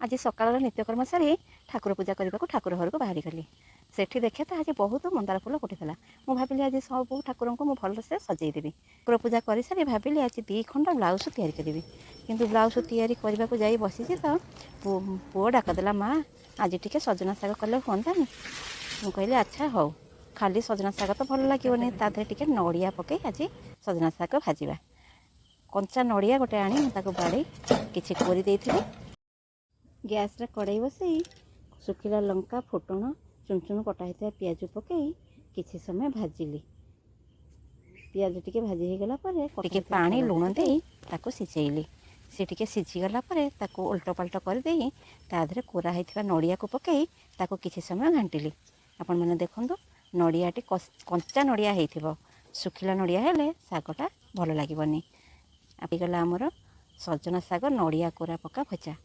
आज सकाल नित्यकर्म सारी ठाकुर पूजा करने को ठाकुर घर को बाहरी गली। सेठी देखे तो आज बहुत मंदार फूल फुटीला। मु भाविली आज सब ठाकुर को मुझे भलसे सजईदेवी। ठाकुर पूजा कर सारी भाविली आज 2 खंड ब्लाउज तैयारी करी। किंतु ब्लाउज तैयारी करने को जाई बसी तो पुओ डाकदेला, माँ आज टी सजना शाग कले हुंतानी। मु कहली अच्छा हौ, खाली सजना शाग तो भल लगे तादे टे नड़िया पकई आज सजना शाग भाजा। कंचा नड़िया गोटे आनी बाड़ी किसी कोरी गैस रे कड़ाई बसई सुखिला लंका फुटण चुन चुन कटा होता पियाज पकई किसी समय भाजिली। पियाज टिके भाजी हो गला टिके पानी लुण दे ताको सिझेली। सी टिके सिझीगला ताको उल्ट पाल्ट करदे ताधरे कोरा होता नड़िया को पकई ताको किसी समय घांटिली। आपण मैंने देखो नड़ियाटी कंचा नड़िया हो, सुखिला नड़िया हेले शागटा भल लगनी। गला आमर सजना शाग नड़िया कोरा पका भजा।